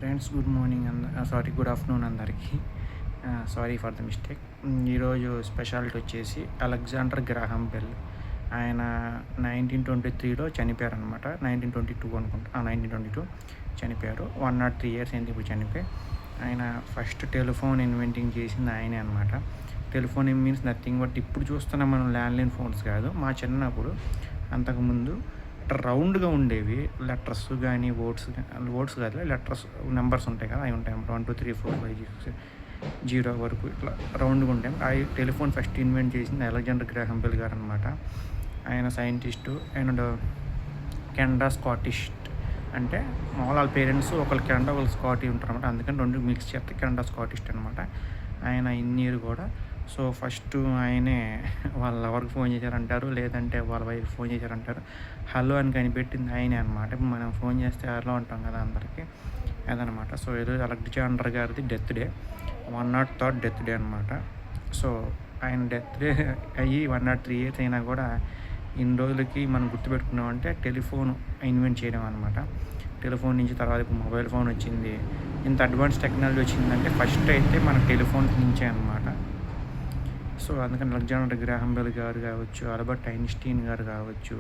Friends, good morning good afternoon అందరికీ. Sorry for the mistake. ఈరోజు speciality వచ్చేసి Alexander Graham Bell. ఆయన 1923లో చనిపోయారనమాట. 1922 అనుకుంటా, 1922 చనిపోయారు. 103 years అయింది ఇప్పుడు చనిపోయి. ఆయన ఫస్ట్ టెలిఫోన్ ఇన్వెంటింగ్ చేసింది ఆయనే అనమాట. టెలిఫోన్ మీన్స్ నథింగ్ బట్ ఇప్పుడు చూస్తున్న మనం ల్యాండ్లైన్ ఫోన్స్ కాదు. మా చిన్నప్పుడు అంతకుముందు రౌండ్గా ఉండేవి లెటర్స్ కానీ ఓట్స్ కాదు, లెటర్స్ నెంబర్స్ ఉంటాయి కదా, అవి ఉంటాయి 1 2 3 4 5 6 0 వరకు ఇట్లా రౌండ్గా ఉంటాయి. ఆ టెలిఫోన్ ఫస్ట్ ఇన్వెంట్ చేసింది అలెగ్జాండర్ గ్రాహం బెల్ గారు అనమాట. ఆయన సైంటిస్టు అండ్ కెనడా స్కాటిస్ట్. అంటే వాళ్ళ పేరెంట్స్ ఒకళ్ళు కెనడా ఒకళ్ళు స్కాటీ ఉంటారు అనమాట. అందుకని రెండు మిక్స్ చేస్తే కెనడా స్కాటిస్ట్ అనమాట. ఆయన ఇయర్ కూడా. సో ఫస్ట్ ఆయనే వాళ్ళ లవర్కి ఫోన్ చేశారంటారు, లేదంటే వాళ్ళ వైఫ్ ఫోన్ చేశారంటారు. హలో అని కనిపెట్టింది ఆయనే అనమాట. మనం ఫోన్ చేస్తే హలో అంటాం కదా అందరికీ, అదనమాట. సో ఈరోజు అలెగ్జాండర్ గారిది death day, 103rd death day అనమాట. సో ఆయన డెత్ డే అయ్యి 103 years అయినా కూడా ఇన్ని రోజులకి మనం గుర్తుపెట్టుకున్నామంటే టెలిఫోన్ ఇన్వెంట్ చేయడం అనమాట. టెలిఫోన్ నుంచి తర్వాత ఇప్పుడు మొబైల్ ఫోన్ వచ్చింది. ఇంత అడ్వాన్స్ టెక్నాలజీ వచ్చిందంటే ఫస్ట్ అయితే మన టెలిఫోన్ నుంచే అనమాట. సో అందుకని అలెగ్జాండర్ గ్రాహం బెల్ గారు కావచ్చు, ఆల్బర్ట్ ఐన్స్టీన్ గారు కావచ్చు,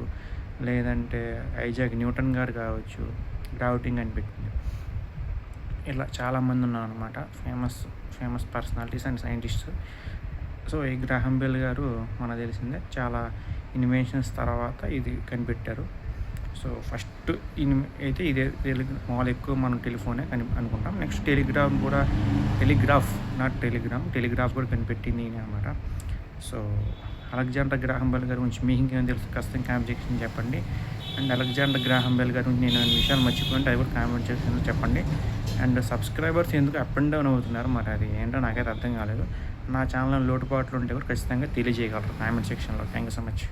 లేదంటే ఐజాక్ న్యూటన్ గారు కావచ్చు, గ్రావిటింగ్ అని పెట్టింది. ఇలా చాలామంది ఉన్నారు అనమాట, famous personalities and scientists. So ఈ గ్రాహం బెల్ గారు మనకు తెలిసిందే చాలా ఇన్వెన్షన్స్ తర్వాత ఇది కనిపెట్టారు. సో ఫస్ట్ అయితే ఇదే మామూలు ఎక్కువ మనం టెలిఫోనే అనుకుంటాం. నెక్స్ట్ టెలిగ్రాఫ్ కూడా కనిపెట్టింది అనమాట. సో అలెగ్జాండర్ గ్రాహం బెల్ గారి గురించి మీకు ఇంకేమైనా తెలుసు ఖచ్చితంగా కామెంట్ సెక్షన్ చెప్పండి. అండ్ అలెగ్జాండర్ గ్రాహం బెల్ గారి గురించి నేను విషయాలు మర్చిపోయింటే అది కూడా కామెంట్ సెక్షన్లో చెప్పండి. అండ్ సబ్స్క్రైబర్స్ ఎందుకు అప్ అండ్ డౌన్ అవుతున్నారు, మరి అది ఏంటో నాకైతే అర్థం కాలేదు. నా ఛానల్లో లోటుపాట్లు ఉంటే కూడా ఖచ్చితంగా తెలియజేయగలరు కామెంట్ సెక్షన్లో. Thank you so much.